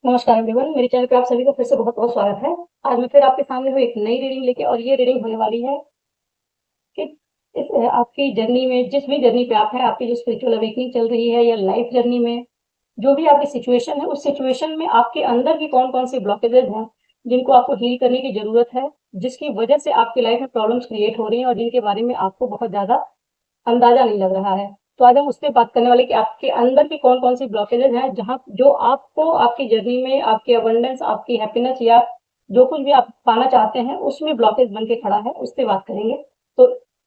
नमस्कार एवरीवन, मेरे चैनल पे आप सभी का फिर से बहुत-बहुत स्वागत है। आज मैं फिर आपके सामने हूँ एक नई रीडिंग लेके और ये रीडिंग होने वाली है कि आपकी जर्नी में जिस भी जर्नी पे आप हैं, आपकी जो स्पिरिचुअल अवेकनिंग चल रही है या लाइफ जर्नी में, जो भी आपकी सिचुएशन है, उस सिचुएशन में आपके अंदर की कौन-कौन सी ब्लॉकेजेज़ हैं, जिनको आपको हील करने की ज़रूरत है, जिसकी वजह से आपकी लाइफ में प्रॉब्लम्स क्रिएट हो रही हैं और जिनके बारे में आपको बहुत ज़्यादा अंदाजा नहीं लग रहा है। तो आज हम उस पे बात करने वाले कि आपके अंदर की कौन-कौन सी ब्लॉकेजेज़ हैं, जहाँ जो आपको आपकी जर्नी में आपकी अबंडेंस, आपकी हैप्पीनेस या जो कुछ भी आप पाना चाहते हैं, उसमें ब्लॉकेज बन के खड़ा है, उस पे बात करेंगे। तो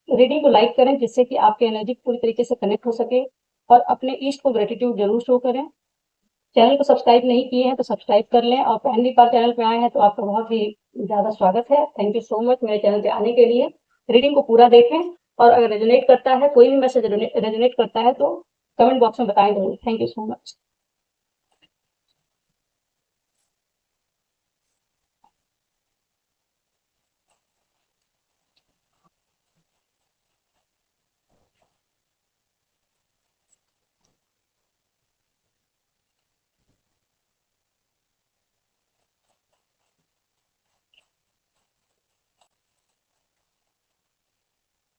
रीडिंग को लाइक करें जिससे कि आपकी एनर्जी पूरी तरीके से कनेक्ट हो सके और अपने ईस्ट को ग्रैटिट्यूड ज़रूर शो करें। चैनल को सब्सक्राइब नहीं किए हैं तो सब्सक्राइब कर लें और पहली बार चैनल पे आए हैं तो आपका बहुत ही ज़्यादा स्वागत है। थैंक यू सो मच मेरे चैनल पे आने के लिए। रीडिंग को पूरा देखें और अगर रेजोनेट करता है, कोई भी मैसेज रेजोनेट करता है तो कमेंट बॉक्स में बताएं ज़रूर। Thank you so much.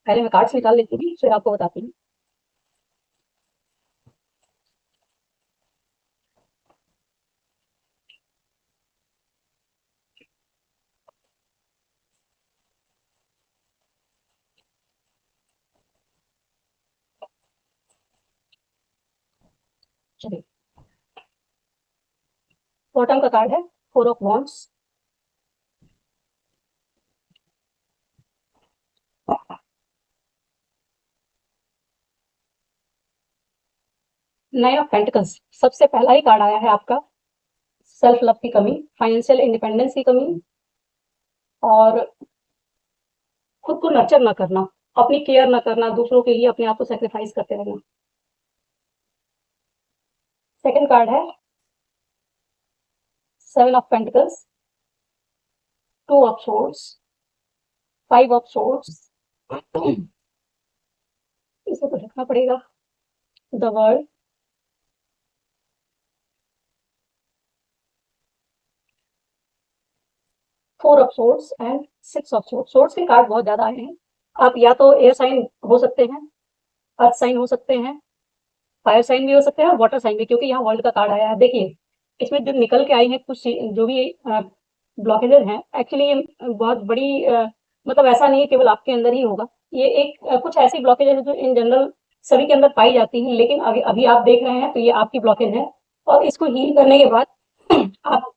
पहले मैं कार्ड्स निकाल लेती हूँ फिर आपको बताती हूँ। चलिए, बॉटम का कार्ड है four of wands, nine of pentacles. सबसे पहला ही कार्ड आया है आपका सेल्फ लव की कमी, फाइनेंशियल इंडिपेंडेंस की कमी और खुद को नर्चर ना करना, अपनी केयर ना करना, दूसरों के लिए अपने आप को सेक्रीफाइस करते रहना। सेकंड कार्ड है seven of pentacles, two of swords, five of swords. इसे तो रखना पड़ेगा, the world, four of swords and six of swords. Swords के कार्ड बहुत ज्यादा आए हैं। आप या तो एयर साइन हो सकते हैं, अर्थ साइन हो सकते हैं, फायर साइन भी हो सकते हैं और वाटर साइन भी, क्योंकि यहाँ वर्ल्ड का कार्ड आया है। देखिए, इसमें जो निकल के आई है कुछ जो भी ब्लॉकेजेज हैं, एक्चुअली ये बहुत बड़ी मतलब ऐसा नहीं है केवल आपके अंदर ही होगा। ये एक कुछ ऐसी ब्लॉकेजेज है जो इन जनरल सभी के अंदर पाई जाती हैं, लेकिन अभी अभी आप देख रहे हैं तो ये आपकी ब्लॉकेज है और इसको हील करने के बाद आप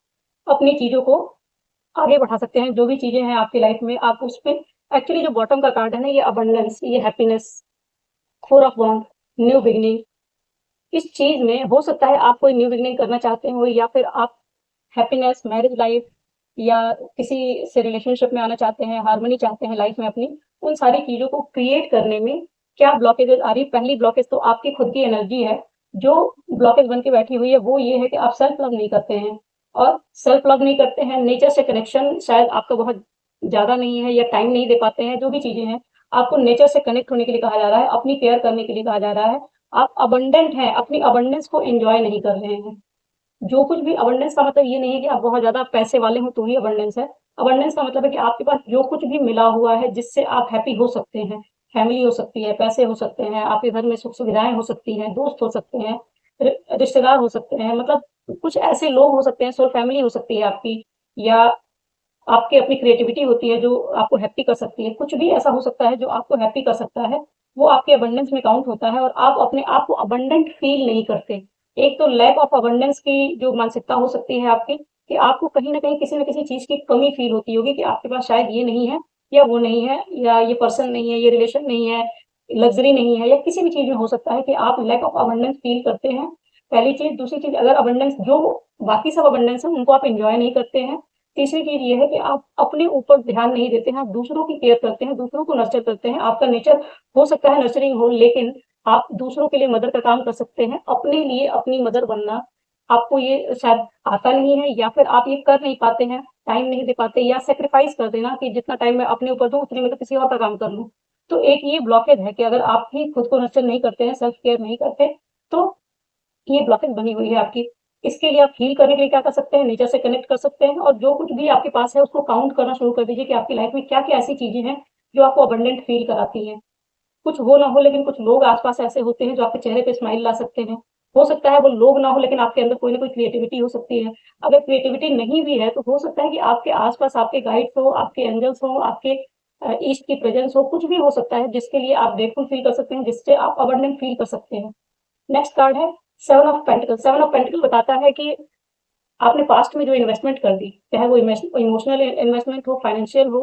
अपनी चीजों को आगे बढ़ा सकते हैं। जो भी चीजें हैं आपकी लाइफ में आप उस पे, एक्चुअली जो बॉटम का कार्ड है ना, ये अबंडेंस, ये happiness, four of wand, new beginning. इस चीज में हो सकता है आप कोई न्यू बिगनिंग करना चाहते हो या फिर आप हैप्पीनेस, मैरिज लाइफ या किसी से रिलेशनशिप में आना चाहते हैं, हार्मनी चाहते हैं लाइफ में अपनी। उन सारी चीजों को क्रिएट करने में क्या ब्लॉकेजेस आ रही है? पहली ब्लॉकेज तो आपकी खुद की एनर्जी है जो ब्लॉकेज बन के बैठी हुई है। वो ये है कि आप सेल्फ लव नहीं करते हैं और सेल्फ लव नहीं करते हैं, नेचर से कनेक्शन शायद आपका बहुत ज्यादा नहीं है या टाइम नहीं दे पाते हैं। जो भी चीजें हैं, आपको नेचर से कनेक्ट होने के लिए कहा जा रहा है, अपनी केयर करने के लिए कहा जा रहा है। आप अबंडेंट हैं, अपनी अबंडेंस को एंजॉय नहीं कर रहे हैं। जो कुछ भी अबंडेंस का मतलब ये नहीं है कि आप बहुत ज्यादा पैसे वाले हो तो ही अबंडेंस है। अबंडेंस का मतलब है कि आपके पास जो कुछ भी मिला हुआ है जिससे आप हैप्पी हो सकते हैं। फैमिली हो सकती है, पैसे हो सकते हैं, आपके घर में सुख सुविधाएं हो सकती हैं, दोस्त हो सकते हैं, रिश्तेदार हो सकते हैं, मतलब कुछ ऐसे लोग हो सकते हैं, सोल फैमिली हो सकती है आपकी, या आपकी अपनी क्रिएटिविटी होती है जो आपको हैप्पी कर सकती है। कुछ भी ऐसा हो सकता है जो आपको हैप्पी कर सकता है, वो आपके अबंडेंस में काउंट होता है और आप अपने आप को अबंडेंट फील नहीं करते। एक तो लैक ऑफ अबंडेंस की जो मानसिकता हो सकती है आपकी, कि आपको कहीं ना कहीं किसी न किसी चीज की कमी फील होती होगी कि आपके पास शायद ये नहीं है या वो नहीं है या ये पर्सन नहीं है, ये रिलेशन नहीं है, लग्जरी नहीं है, या किसी भी चीज में हो सकता है कि आप लैक ऑफ अबंडेंस फील करते हैं। पहली चीज। दूसरी चीज, अगर अबंडेंस जो बाकी सब अबंडेंस है उनको आप एंजॉय नहीं करते हैं। तीसरी चीज ये है कि आप अपने ऊपर ध्यान नहीं देते हैं, आप दूसरों की केयर करते हैं, दूसरों को नर्चर करते हैं। आपका नेचर हो सकता है नर्चरिंग हो, लेकिन आप दूसरों के लिए मदर का काम कर सकते हैं। अपने लिए अपनी मदर बनना आपको ये शायद आता नहीं है या फिर आप ये कर नहीं पाते हैं, टाइम नहीं दे पाते, या सेक्रीफाइस कर देना कि जितना टाइम मैं अपने ऊपर दूं उतने में तो किसी और का काम कर लूं। तो एक ये ब्लॉकेज है कि अगर आप ही खुद को नर्चर नहीं करते हैं, सेल्फ केयर नहीं करते, तो ये ब्लॉकेज बनी हुई है आपकी। इसके लिए आप हील करने के लिए क्या कर सकते हैं, नेचर से कनेक्ट कर सकते हैं और जो कुछ भी आपके पास है उसको काउंट करना शुरू कर दीजिए कि आपकी लाइफ में क्या-क्या ऐसी चीज़ें हैं जो आपको अबंडेंट फील कराती हैं। कुछ हो ना हो लेकिन कुछ लोग आस-पास ऐसे होते हैं जो आपके चेहरे पे स्माइल ला सकते हैं। हो सकता है वो लोग ना हो लेकिन आपके अंदर कोई ना कोई क्रिएटिविटी हो सकती है। अगर क्रिएटिविटी नहीं भी है तो हो सकता है कि आपके आस-पास आपके गाइड्स हो, आपके एंजल्स हो, आपके ईस्ट की प्रेजेंस हो, कुछ भी हो सकता है जिसके लिए आप ग्रेटफुल फील कर सकते हैं, जिससे आप अबंडेंट फील कर सकते हैं। नेक्स्ट कार्ड है seven of pentacle. Seven of pentacle बताता है कि आपने पास्ट में जो इन्वेस्टमेंट कर दी, चाहे वो इमोशनल इन्वेस्टमेंट हो, फाइनेंशियल हो,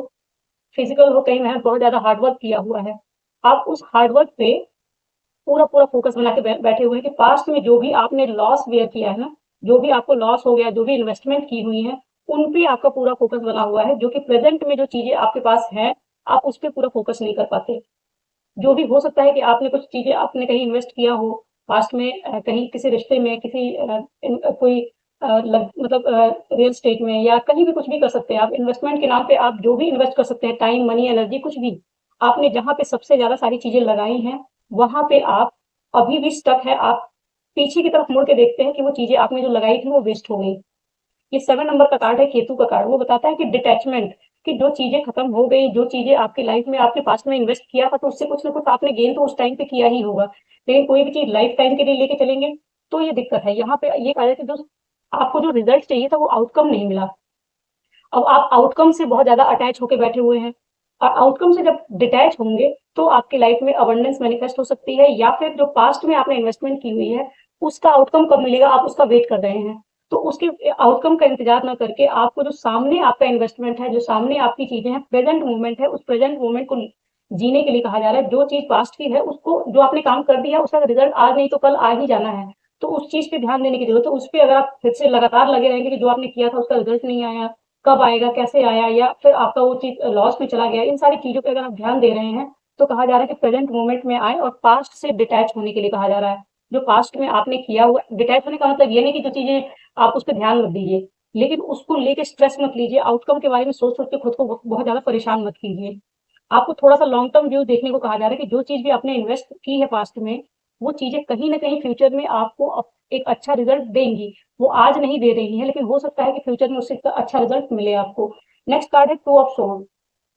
फिजिकल हो, कहीं मेहनत बहुत ज़्यादा हार्ड वर्क किया हुआ है। आप उस हार्ड वर्क पे पूरा फोकस बना के बैठे हुए हैं कि पास्ट में जो भी आपने लॉस बेयर किया है ना, जो भी आपको लॉस हो गया, जो भी इन्वेस्टमेंट की हुई है, उन पे आपका पूरा फोकस बना हुआ है, जो कि प्रेजेंट में जो चीजें आपके पास हैं, आप उस पे पूरा फोकस नहीं कर पाते। जो भी हो सकता है कि आपने कुछ चीजें आपने कहीं इन्वेस्ट किया हो पास्ट में, कहीं किसी रिश्ते में, किसी कोई मतलब रियल स्टेट में या कहीं भी कुछ भी कर सकते हैं आप। इन्वेस्टमेंट के नाम पे आप जो भी इन्वेस्ट कर सकते हैं, टाइम, मनी, एनर्जी, कुछ भी आपने जहाँ पे सबसे ज्यादा सारी चीजें लगाई हैं, वहां पे आप अभी भी स्टक है। आप पीछे की तरफ मुड़ के देखते हैं कि वो चीजें आपने जो लगाई थी वो वेस्ट हो गई। ये 7 नंबर का कार्ड है, केतु का कार्ड। वो बताता है कि डिटैचमेंट, कि जो चीजें खत्म हो गई, जो चीजें आपकी लाइफ में आपने पास्ट में इन्वेस्ट किया था तो उससे कुछ ना कुछ आपने गेन तो उस टाइम पे किया ही होगा, लेकिन कोई भी चीज लाइफ टाइम के लिए लेके चलेंगे तो ये दिक्कत है। यहाँ पे ये कहा जाए कि जो आपको जो रिजल्ट चाहिए था वो आउटकम नहीं मिला। अब आप आउटकम से बहुत ज्यादा अटैच होके बैठे हुए हैं और आउटकम से जब डिटैच होंगे तो आपकी लाइफ में अबंडेंस मैनिफेस्ट हो सकती है, या फिर जो पास्ट में आपने इन्वेस्टमेंट की हुई है उसका आउटकम कब मिलेगा आप उसका वेट कर रहे हैं। तो उसके आउटकम का इंतजार ना करके आपको जो सामने आपका इन्वेस्टमेंट है, जो सामने आपकी चीजें हैं, प्रेजेंट मोमेंट है, उस प्रेजेंट मोमेंट को जीने के लिए कहा जा रहा है। जो चीज पास्ट की है उसको, जो आपने काम कर दिया उसका रिजल्ट आज नहीं तो कल आ ही जाना है। तो उस चीज पे ध्यान देने की जरूरत है। उस पर अगर आप फिर से लगातार लगे रहेंगे कि जो आपने किया था उसका रिजल्ट नहीं आया, कब आएगा, कैसे आया, या फिर आपका वो चीज लॉस में चला गया, इन सारी चीजों पे अगर आप ध्यान दे रहे हैं तो कहा जा रहा है कि प्रेजेंट मोमेंट में आए और पास्ट से डिटैच होने के लिए कहा जा रहा है। जो पास्ट में आपने किया हुआ, डिटैच होने का मतलब ये नहीं कि जो चीजें आप उस पर ध्यान मत दीजिए, लेकिन उसको लेके स्ट्रेस मत लीजिए, आउटकम के बारे में सोच सोच के खुद को बहुत ज्यादा परेशान मत कीजिए। आपको थोड़ा सा लॉन्ग टर्म व्यू देखने को कहा जा रहा है कि जो चीज भी आपने इन्वेस्ट की है पास्ट में, वो चीजें कहीं ना कहीं फ्यूचर में आपको एक अच्छा रिजल्ट देंगी। वो आज नहीं दे रही है लेकिन हो सकता है कि फ्यूचर में उससे अच्छा रिजल्ट मिले आपको। नेक्स्ट कार्ड है two of sword.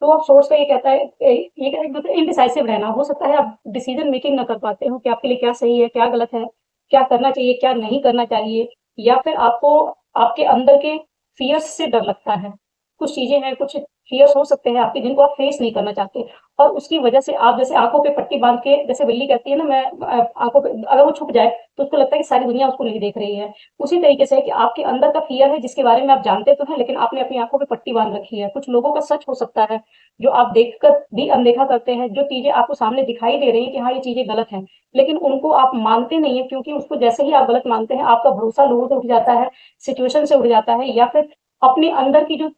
Two of swords का ये कहता है, ये कहता है इनडिसाइसिव रहना। हो सकता है आप डिसीजन मेकिंग ना कर पाते हो कि आपके लिए क्या सही है, क्या गलत है, क्या करना चाहिए, क्या नहीं करना चाहिए, या फिर आपको आपके अंदर के फियर्स से डर लगता है। कुछ चीजें हैं, कुछ फियर्स हो सकते हैं आपके जिनको आप फेस नहीं करना चाहते, और उसकी वजह से आप जैसे आंखों पे पट्टी बांध के, जैसे बिल्ली कहती है ना, मैं आंखों पे अगर वो छुप जाए तो उसको लगता है कि सारी दुनिया उसको नहीं देख रही है। उसी तरीके से है कि आपके अंदर का फियर है जिसके बारे में आप जानते तो हैं लेकिन आपने अपनी आंखों पे पट्टी बांध रखी है। कुछ लोगों का सच हो सकता है जो आप देखकर भी अनदेखा करते हैं, जो चीजें आपको सामने दिखाई दे रही है कि हाँ ये चीजें गलत हैं, लेकिन उनको आप मानते नहीं है, क्योंकि उसको जैसे ही आप गलत मानते हैं आपका भरोसा लोगों से उठ जाता है, सिचुएशन से उठ जाता है, या फिर अपने अंदर की जो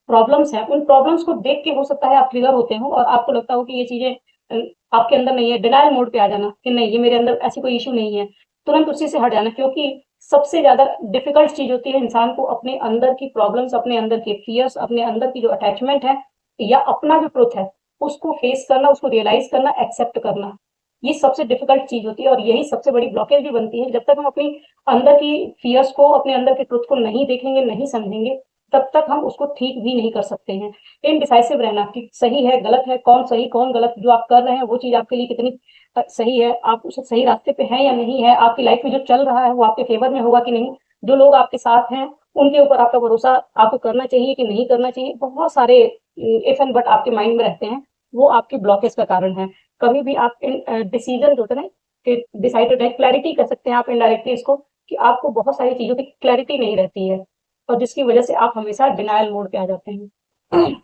प्रॉब्लम्स हैं उन प्रॉब्लम्स को देख के हो सकता है आप ट्रिगर होते हो और आपको लगता हो कि ये चीजें आपके अंदर नहीं है। डिनायल मोड पे आ जाना कि नहीं ये मेरे अंदर ऐसी कोई इशू नहीं है, तुरंत उसी से हट जाना। क्योंकि सबसे ज्यादा डिफिकल्ट चीज होती है इंसान को अपने अंदर की प्रॉब्लम्स, अपने अंदर के फियर्स, अपने अंदर की जो अटैचमेंट है या अपना जो ट्रुथ है उसको फेस करना, उसको रियलाइज करना, एक्सेप्ट करना। ये सबसे डिफिकल्ट चीज होती है और यही सबसे बड़ी ब्लॉकेज भी बनती है। जब तक हम अपनी अंदर की फियर्स को, अपने अंदर के ट्रुथ को नहीं देखेंगे, नहीं समझेंगे, तब तक हम उसको ठीक भी नहीं कर सकते हैं। इनडिसाइसिव रहना कि सही है गलत है, कौन सही कौन गलत, जो आप कर रहे हैं वो चीज आपके लिए कितनी सही है, आप उस सही रास्ते पे हैं या नहीं है, आपकी लाइफ में जो चल रहा है वो आपके फेवर में होगा कि नहीं, जो लोग आपके साथ हैं उनके ऊपर आपका भरोसा आपको करना चाहिए कि नहीं करना चाहिए। बहुत सारे इफ एंड बट आपके माइंड में रहते हैं, वो आपकी ब्लॉकेज का कारण है। कभी भी आप इन डिसीजन जो होते हैं ना, कि डिसाइडेड है, क्लैरिटी कर सकते हैं आप इनडायरेक्टली इसको, कि आपको बहुत सारी चीजों की क्लैरिटी नहीं रहती है और जिसकी वजह से आप हमेशा डिनायल मोड पे आ जाते हैं।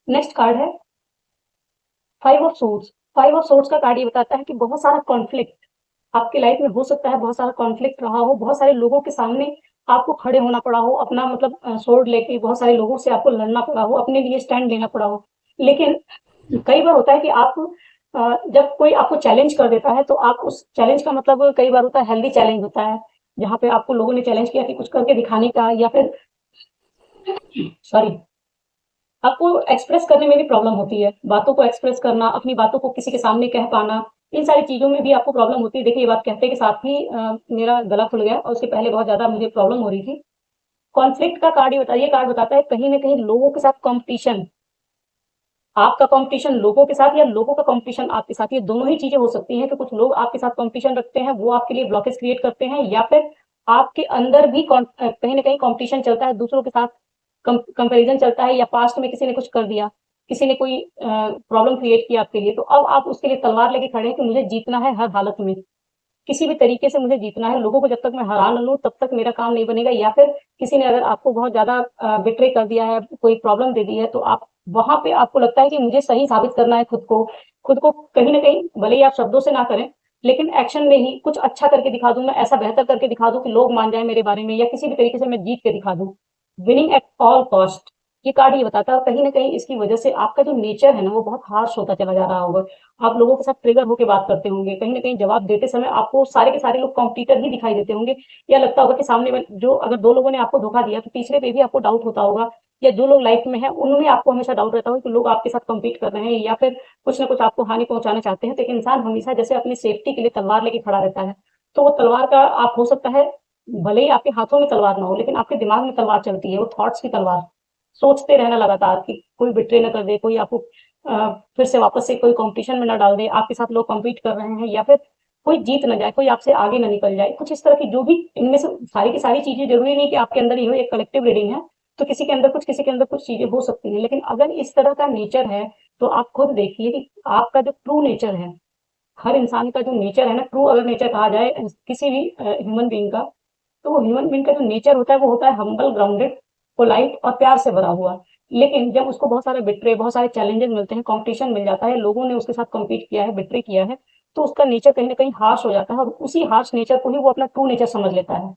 नेक्स्ट कार्ड है five of swords. Five of swords का कार्ड ये बताता है कि बहुत सारा कॉन्फ्लिक्ट आपकी लाइफ में हो सकता है, बहुत सारा कॉन्फ्लिक्ट रहा हो, बहुत सारे लोगों के सामने आपको खड़े होना पड़ा हो, अपना मतलब सोर्ड लेके बहुत सारे लोगों से आपको लड़ना पड़ा हो, अपने लिए स्टैंड लेना पड़ा हो। लेकिन कई बार होता है कि आप जब कोई आपको चैलेंज कर देता है तो आप उस चैलेंज का मतलब, कई बार होता है हेल्दी चैलेंज होता है, जहाँ पे आपको लोगों ने चैलेंज किया कि कुछ करके दिखाने का, या फिर सॉरी, आपको एक्सप्रेस करने में भी प्रॉब्लम होती है, बातों को एक्सप्रेस करना, अपनी बातों को किसी के सामने कह पाना, इन सारी चीज़ों में भी आपको प्रॉब्लम होती है। देखिए, ये बात कहते के साथ ही मेरा गला खुल गया और उसके पहले बहुत ज़्यादा मुझे प्रॉब्लम हो रही थी। कॉन्फ्लिक्ट का कार्ड ये कार्ड बताता है कहीं न कहीं लोगों के साथ कॉम्पिटिशन, आपका कॉम्पिटिशन लोगों के साथ या लोगों का कॉम्पिटिशन आपके साथ, ये दोनों ही चीज़ें हो सकती हैं कि कुछ लोग आपके साथ कॉम्पिटिशन रखते हैं, वो आपके लिए ब्लॉकेज क्रिएट करते हैं, या फिर आपके अंदर भी कहीं न कहीं कॉम्पिटिशन चलता है, दूसरों के साथ कंपैरिज़न चलता है, या पास्ट में किसी ने कुछ कर दिया, किसी ने कोई प्रॉब्लम क्रिएट किया आपके लिए, तो अब आप उसके लिए तलवार लेके खड़े हैं कि मुझे जीतना है हर हालत में। किसी भी तरीके से मुझे जीतना है, लोगों को जब तक मैं हरा ना लूँ तब तक मेरा काम नहीं बनेगा, या फिर किसी ने अगर आपको बहुत ज़्यादा बिट्रे कर दिया है, कोई प्रॉब्लम दे दी है, तो आप वहाँ पे आपको लगता है कि मुझे सही साबित करना है खुद को कहीं न कहीं भले ही आप शब्दों से ना करें, लेकिन एक्शन में ही कुछ अच्छा करके दिखा दूँ, मैं ऐसा बेहतर करके दिखा दूँ कि लोग मान जाएँ मेरे बारे में, या किसी भी तरीके से मैं जीत के दिखा दूँ। विनिंग एट ऑल कॉस्ट, ये कार्ड ये बताता है, और कहीं न कहीं इसकी वजह से आपका जो नेचर है ना, वो बहुत हार्श होता चला जा रहा होगा। आप लोगों के साथ ट्रिगर होके बात करते होंगे, कहीं न कहीं जवाब देते समय आपको सारे के सारे लोग कॉम्पिटिटर ही दिखाई देते होंगे, या लगता होगा कि सामने में जो अगर 2 लोगों ने आपको धोखा दिया, तो तीसरे पे भी आपको डाउट होता होगा, या जो लोग लाइफ में हैं, उनमें आपको हमेशा डाउट रहता होगा कि लोग आपके साथ कम्पीट कर रहे हैं, या फिर कुछ न कुछ आपको हानि पहुँचाना चाहते हैं। तो एक इंसान हमेशा जैसे अपनी सेफ्टी के लिए तलवार लेके खड़ा रहता है, तो वो तलवार का आप हो सकता है, भले ही आपके हाथों में तलवार ना हो, लेकिन आपके दिमाग में तलवार चलती है, वो थॉट्स की तलवार। सोचते रहना लगातार कि कोई बिट्रे ना कर दे, कोई आपको फिर से वापस से कोई कॉम्पिटिशन में ना डाल दे, आपके साथ लोग कम्पीट कर रहे हैं, या फिर कोई जीत ना जाए, कोई आपसे आगे ना निकल जाए। कुछ इस तरह की जो भी इनमें से सारी की सारी चीज़ें ज़रूरी नहीं कि आपके अंदर ही हो, एक कलेक्टिव रीडिंग है, तो किसी के अंदर कुछ, किसी के अंदर कुछ चीज़ें हो सकती हैं। लेकिन अगर इस तरह का नेचर है, तो आप खुद देखिए कि आपका जो ट्रू नेचर है, हर इंसान का जो नेचर है ना, ट्रू अगर नेचर कहा जाए किसी भी ह्यूमन बीइंग का, तो वो ह्यूमन बीइंग का जो नेचर होता है वो होता है हम्बल, ग्राउंडेड, पोलाइट और प्यार से भरा हुआ। लेकिन जब उसको बहुत सारे बिट्रे, बहुत सारे चैलेंजेस मिलते हैं, कंपटीशन मिल जाता है, लोगों ने उसके साथ कम्पीट किया है, बिट्रे किया है, तो उसका नेचर कहीं न कहीं हार्श हो जाता है, और उसी हार्श नेचर को ही वो अपना ट्रू नेचर समझ लेता है।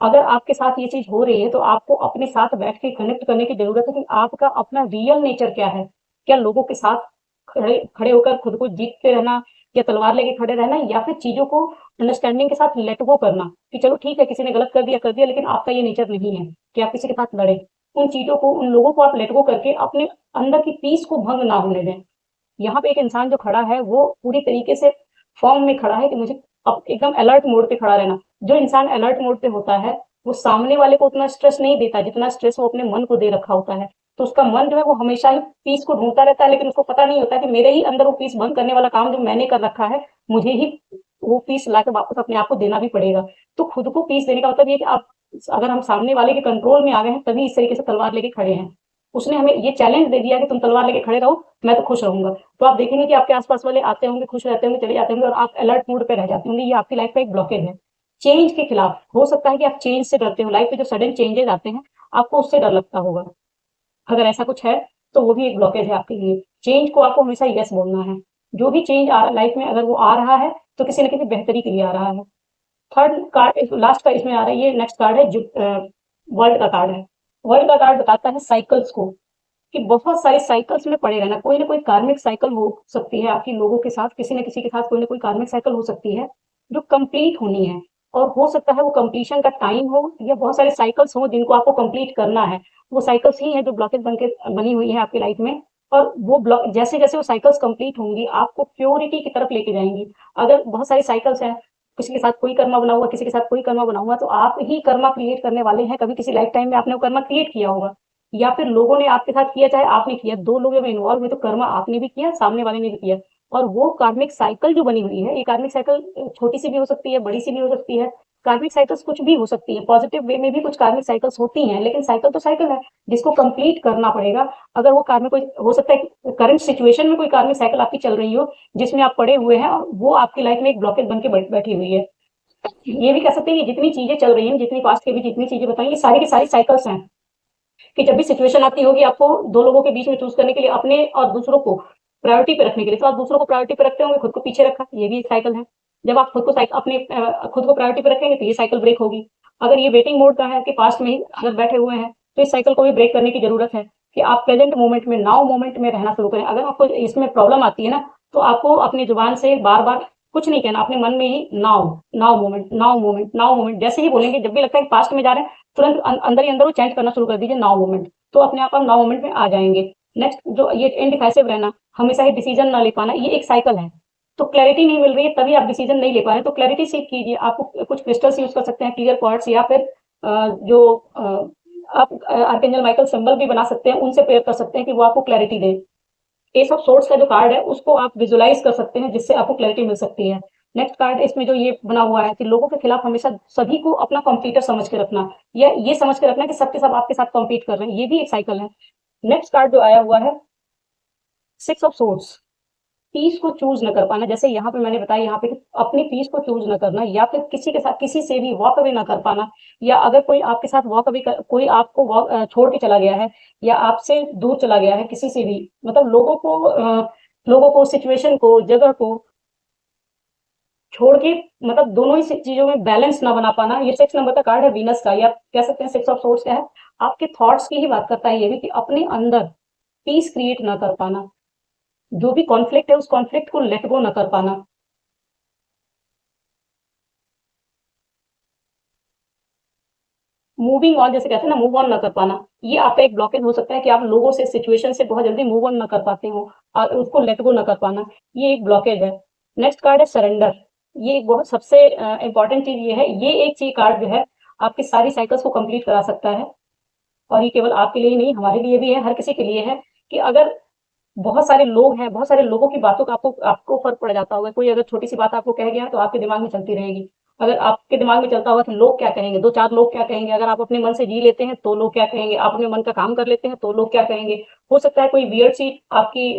अगर आपके साथ ये चीज़ हो रही है, तो आपको अपने साथ बैठ के कनेक्ट करने की ज़रूरत है कि आपका अपना रियल नेचर क्या है? क्या लोगों के साथ खड़े खड़े होकर खुद को जीतते रहना, या तलवार लेके खड़े रहना, या फिर चीज़ों को अंडरस्टैंडिंग के साथ लेट गो करना कि चलो ठीक है, किसी ने गलत कर दिया, लेकिन आपका ये नेचर नहीं है कि आप किसी के साथ लड़ें। उन चीज़ों को, उन लोगों को आप लेट गो करके अपने अंदर की पीस को भंग ना होने दें। यहाँ पे एक इंसान जो खड़ा है, वो पूरी तरीके से फॉर्म में खड़ा है कि मुझे अब एकदम अलर्ट मोड पे खड़ा रहना। जो इंसान अलर्ट मोड पे होता है, वो सामने वाले को उतना स्ट्रेस नहीं देता जितना स्ट्रेस वो अपने मन को दे रखा होता है। तो उसका मन जो है वो हमेशा ही पीस को ढूंढता रहता है, लेकिन उसको पता नहीं होता कि मेरे ही अंदर वो पीस भंग करने वाला काम जो मैंने कर रखा है, मुझे ही वो पीस लाके वापस अपने आप को देना भी पड़ेगा। तो खुद को पीस देने का मतलब ये है कि आप, अगर हम सामने वाले के कंट्रोल में आ गए हैं, तभी इस तरीके से तलवार लेके खड़े हैं। उसने हमें ये चैलेंज दे दिया कि तुम तलवार लेके खड़े रहो, मैं तो खुश रहूंगा। तो आप देखेंगे कि आपके आसपास वाले आते होंगे, खुश रहते होंगे, चले जाते होंगे, और आप अलर्ट मोड पे रह जाते होंगे। ये आपकी लाइफ का एक ब्लॉकेज है। चेंज के खिलाफ हो सकता है कि आप चेंज से डरते हो, लाइफ में जो सडन चेंजेस आते हैं, आपको उससे डर लगता होगा। अगर ऐसा कुछ है, तो वो भी एक ब्लॉकेज है आपके लिए। चेंज को आपको हमेशा यस बोलना है। जो भी चेंज आ रहा है लाइफ में, अगर वो आ रहा है, तो किसी न किसी बेहतरी के लिए आ रहा है। थर्ड कार्ड लास्ट का इसमें आ रहा है, ये नेक्स्ट कार्ड है जो वर्ल्ड का कार्ड है। वर्ल्ड का कार्ड बताता है साइकिल्स को, कि बहुत सारे साइकिल्स में पड़े रहना, कोई ना कोई कार्मिक साइकिल हो सकती है आपकी लोगों के साथ, किसी न किसी के साथ कोई ना कोई कार्मिक साइकिल हो सकती है जो कंप्लीट होनी है। और हो सकता है वो कंप्लीशन का टाइम हो, या बहुत सारे साइकिल्स हो जिनको आपको कंप्लीट करना है। वो साइकिल्स ही हैं जो ब्लॉकेज बन के बनी हुई है आपकी लाइफ में। और वो ब्लॉक जैसे जैसे वो साइकिल्स कंप्लीट होंगी, आपको प्योरिटी की तरफ लेके जाएंगी। अगर बहुत सारी साइकिल्स हैं, किसी के साथ कोई कर्मा बना हुआ, किसी के साथ कोई कर्मा बना हुआ, तो आप ही कर्मा क्रिएट करने वाले हैं। कभी किसी लाइफ टाइम में आपने वो कर्मा क्रिएट किया होगा, या फिर लोगों ने आपके साथ किया, चाहे आपने किया, दो लोग में इन्वॉल्व हुए, तो कर्मा आपने भी किया, सामने वाले ने भी किया। और वो कार्मिक साइकिल जो बनी हुई है, ये कार्मिक साइकिल छोटी सी भी हो सकती है, बड़ी सी भी हो सकती है। कार्मिक साइकिल्स कुछ भी हो सकती है, पॉजिटिव वे में भी कुछ कार्मिक साइकिल्स होती हैं, लेकिन साइकिल तो साइकिल है, जिसको कंप्लीट करना पड़ेगा। अगर वो कार्मिक, कोई हो सकता है कि करंट सिचुएशन में कोई कार्मिक साइकिल आपकी चल रही हो, जिसमें आप पड़े हुए हैं, और वो आपकी लाइफ में एक ब्लॉकेज बन के बैठी हुई है। ये भी कह सकते हैं कि जितनी चीजें चल रही हैं, जितनी पास्ट के भी जितनी चीजें बताई, ये सारी की सारी साइकिल्स हैं। कि जब भी सिचुएशन आती होगी आपको दो लोगों के बीच में चूज करने के लिए, अपने और दूसरों को प्रायोरिटी पे रखने के लिए, तो आप दूसरों को प्रायोरिटी पे रखते होंगे, खुद को पीछे रखा, ये भी एक साइकिल है। जब आप खुद को अपने खुद को प्रायोरिटी पे रखेंगे, तो ये साइकिल ब्रेक होगी। अगर ये वेटिंग मोड का है कि पास्ट में ही अगर बैठे हुए हैं, तो इस साइकिल को भी ब्रेक करने की जरूरत है कि आप प्रेजेंट मोमेंट में, नाउ मोमेंट में रहना शुरू करें। अगर आपको इसमें प्रॉब्लम आती है ना, तो आपको अपनी जुबान से बार बार कुछ नहीं कहना, अपने मन में ही now, now moment, now moment, now moment जैसे ही बोलेंगे, जब भी लगता है कि पास्ट में जा रहे हैं, तुरंत अंदर ही अंदर वो चेंज करना शुरू कर दीजिए, नाउ मोमेंट। तो अपने आप नाउ मोमेंट में आ जाएंगे। नेक्स्ट जो ये इनडिफाइसिव रहना, हमेशा ही डिसीजन ना ले पाना, ये एक साइकिल है। तो क्लैरिटी नहीं मिल रही है, तभी आप डिसीजन नहीं ले पा रहे हैं। तो क्लैरिटी सीख कीजिए। आप कुछ क्रिस्टल्स यूज कर सकते हैं, क्लियर क्वार्ट्स, या फिर जो आप आर्कएंजल माइकल सिंबल भी बना सकते हैं, उनसे प्रेयर कर सकते हैं कि वो आपको clarity they. S of swords का जो कार्ड है उसको आप विजुलाइज कर सकते हैं, जिससे आपको क्लैरिटी मिल सकती है। नेक्स्ट कार्ड इसमें जो ये बना हुआ है कि लोगों के खिलाफ हमेशा सभी को अपना कॉम्पिटिटर समझ के रखना, या ये समझ के रखना कि सबके सब आपके साथ कॉम्पीट कर रहे हैं, ये भी एक साइकिल है। नेक्स्ट कार्ड जो आया हुआ है सिक्स ऑफ सोर्ड्स, पीस को चूज न कर पाना। जैसे यहाँ पे मैंने बताया, यहाँ पे अपनी पीस को चूज न करना, या फिर किसी के साथ किसी से भी वॉक अवे ना कर पाना, या अगर कोई आपके साथ वॉक अवे कोई आपको छोड़ के चला गया है, या आपसे दूर चला गया है किसी से भी, मतलब लोगों को सिचुएशन को जगह को छोड़ के, मतलब दोनों ही चीजों में बैलेंस ना बना पाना। ये 6 नंबर का कार्ड है वीनस का, या कह सकते हैं 6 ऑफ सोर्ड्स का है। आपके थॉट्स की ही बात करता है ये भी, कि अपने अंदर पीस क्रिएट ना कर पाना, जो भी कॉन्फ्लिक्ट है उस कॉन्फ्लिक्ट को लेट गो न कर पाना। मूविंग ऑन, जैसे कहते हैं ना, मूव ऑन ना कर पाना, ये आपका एक ब्लॉकेज हो सकता है कि आप लोगों से, सिचुएशन से बहुत जल्दी मूव ऑन ना कर पाते हो और उसको लेट गो ना कर पाना, ये एक ब्लॉकेज है। नेक्स्ट कार्ड है सरेंडर। ये एक बहुत सबसे इंपॉर्टेंट चीज ये है, ये एक चीज कार्ड जो है आपकी सारी साइकिल्स को कंप्लीट करा सकता है। और ये केवल आपके लिए ही नहीं, हमारे लिए भी है, हर किसी के लिए है। कि अगर बहुत सारे लोग हैं, बहुत सारे लोगों की बातों का आपको आपको फर्क पड़ जाता होगा, कोई अगर छोटी सी बात आपको कह गया तो आपके दिमाग में चलती रहेगी। अगर आपके दिमाग में चलता होगा कि लोग क्या कहेंगे, दो चार लोग क्या कहेंगे, अगर आप अपने मन से जी लेते हैं तो लोग क्या कहेंगे, आप अपने मन का काम कर लेते हैं तो लोग क्या कहेंगे। हो सकता है कोई वियर्ड सी आपकी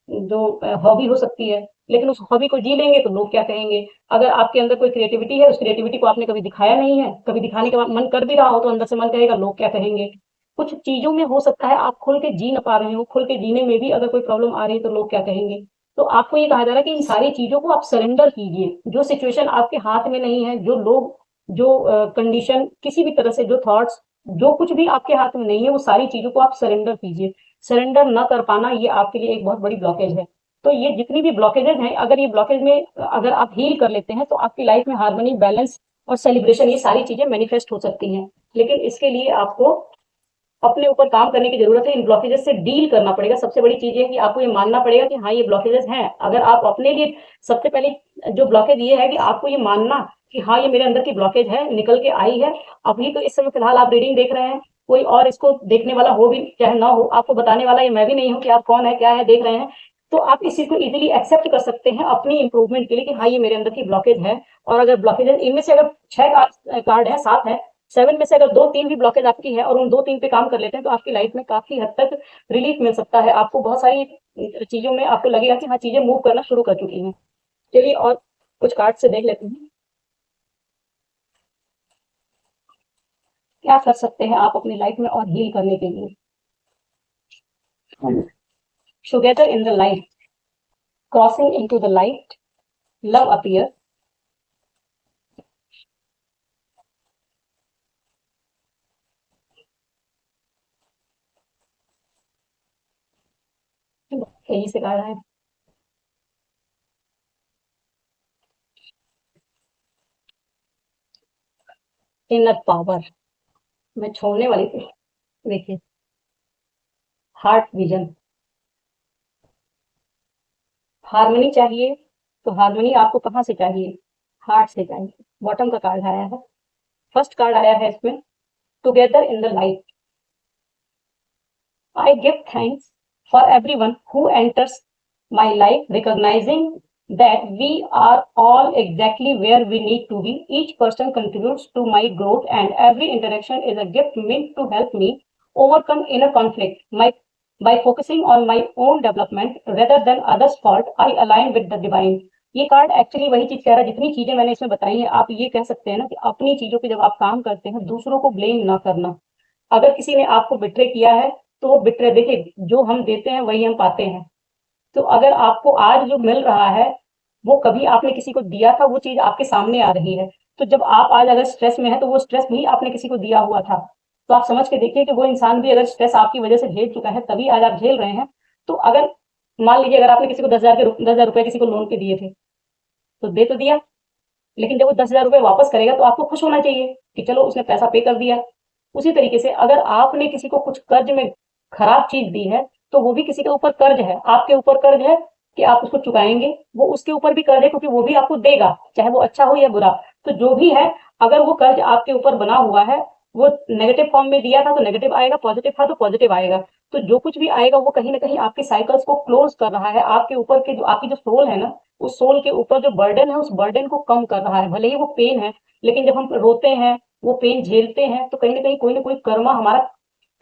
जो हॉबी हो सकती है, लेकिन उस हॉबी को जी लेंगे तो लोग क्या कहेंगे। अगर आपके अंदर कोई क्रिएटिविटी है, उस क्रिएटिविटी को आपने कभी दिखाया नहीं है, कभी दिखाने का मन कर भी रहा हो, तो अंदर से मन कहेगा लोग क्या कहेंगे। कुछ चीजों में हो सकता है आप खुल के जी ना पा रहे हो, खुल के जीने में भी अगर कोई प्रॉब्लम आ रही है तो लोग क्या कहेंगे। तो आपको ये कहा जा रहा है कि इन सारी चीजों को आप सरेंडर कीजिए। जो सिचुएशन आपके हाथ में नहीं है, जो लोग, जो कंडीशन, किसी भी तरह से जो थॉट्स, जो कुछ भी आपके हाथ में नहीं है, वो सारी चीजों को आप सरेंडर कीजिए। सरेंडर न कर पाना ये आपके लिए एक बहुत बड़ी ब्लॉकेज है। तो ये जितनी भी ब्लॉकेजेज हैं, अगर ये ब्लॉकेज में अगर आप हील कर लेते हैं तो आपकी लाइफ में हार्मनी, बैलेंस और सेलिब्रेशन, ये सारी चीजें मैनिफेस्ट हो सकती हैं। लेकिन इसके लिए आपको अपने ऊपर काम करने की जरूरत है, इन ब्लॉकेजेस से डील करना पड़ेगा। सबसे बड़ी चीज है कि आपको ये मानना पड़ेगा कि हाँ ये ब्लॉकेजेस हैं। अगर आप अपने लिए, सबसे पहले जो ब्लॉकेज ये है कि आपको ये मानना कि हाँ ये मेरे अंदर की ब्लॉकेज है, निकल के आई है। अभी तो इस समय फिलहाल आप रीडिंग देख रहे हैं, कोई और इसको देखने वाला हो भी चाहे ना हो, आपको बताने वाला ये मैं भी नहीं हूँ कि आप कौन है क्या है देख रहे हैं। तो आप इस चीज को इजीली एक्सेप्ट कर सकते हैं अपनी इंप्रूवमेंट के लिए कि हाँ ये मेरे अंदर की ब्लॉकेज है। और अगर ब्लॉकेज इनमें से अगर 6 कार्ड है, 7 है, 7 में से अगर 2-3 भी ब्लॉकेज आपकी है और उन 2-3 पे काम कर लेते हैं तो आपकी लाइफ में काफी हद तक रिलीफ मिल सकता है। आपको बहुत सारी चीजों में आपको लगेगा कि हाँ चीजें मूव करना शुरू कर चुकी हैं। चलिए और कुछ कार्ड से देख लेते हैं क्या कर सकते हैं आप अपनी लाइफ में और हील करने के लिए। Together in the light, crossing into the light, love appear, यही से कहा है। इनर पावर, मैं छोड़ने वाली थी। देखिए, हार्ट विजन, हार्मनी चाहिए तो हार्मनी आपको कहाँ से चाहिए, हार्ट से चाहिए। बॉटम का कार्ड आया है, फर्स्ट कार्ड आया है इसमें, together in the light. I give thanks for everyone who enters my life, recognizing that we are all exactly where we need to be. Each person contributes to my growth, and every interaction is a gift meant to help me overcome inner conflict. By focusing on my own development rather than others' fault, I align with the divine. ये card actually वही चीज कह रहा है, जितनी चीजें मैंने इसमें बताई हैं, आप ये कह सकते हैं ना कि अपनी चीजों पे जब आप काम करते हैं, दूसरों को ब्लेम ना करना। अगर किसी ने आपको बिट्रे किया है तो वो बिट्रे, देखिए जो हम देते हैं वही हम पाते हैं। तो अगर आपको आज जो मिल रहा है वो कभी आपने किसी को दिया था, वो चीज आपके सामने आ रही है। तो जब आप आज अगर स्ट्रेस में है तो वो स्ट्रेस भी आपने किसी को दिया हुआ था। तो आप समझ के देखिए कि वो इंसान भी अगर स्ट्रेस आपकी वजह से झेल चुका है, तभी आज आप झेल रहे हैं। तो अगर मान लीजिए अगर आपने किसी को 10,000 रुपए किसी को लोन पे दिए थे, तो दे तो दिया, लेकिन जब वो 10,000 रुपए वापस करेगा तो आपको खुश होना चाहिए कि चलो उसने पैसा पे कर दिया। उसी तरीके से अगर आपने किसी को कुछ कर्ज में खराब चीज दी है, तो वो भी किसी के ऊपर कर्ज है, आपके ऊपर कर्ज है, कि आप उसको चुकाएंगे, वो उसके ऊपर भी कर्ज है क्योंकि वो भी आपको देगा, चाहे वो अच्छा हो या बुरा। तो जो भी है, अगर वो कर्ज आपके ऊपर बना हुआ है, वो नेगेटिव फॉर्म में दिया था तो नेगेटिव आएगा, पॉजिटिव था तो पॉजिटिव आएगा। तो जो कुछ भी आएगा वो कहीं ना कहीं आपकी साइकिल्स को क्लोज कर रहा है, आपके ऊपर के जो आपकी जो सोल है ना, उस सोल के ऊपर जो बर्डन है, उस बर्डन को कम कर रहा है। भले ही वो पेन है, लेकिन जब हम रोते हैं, वो पेन झेलते हैं, तो कहीं ना कोई कर्मा हमारा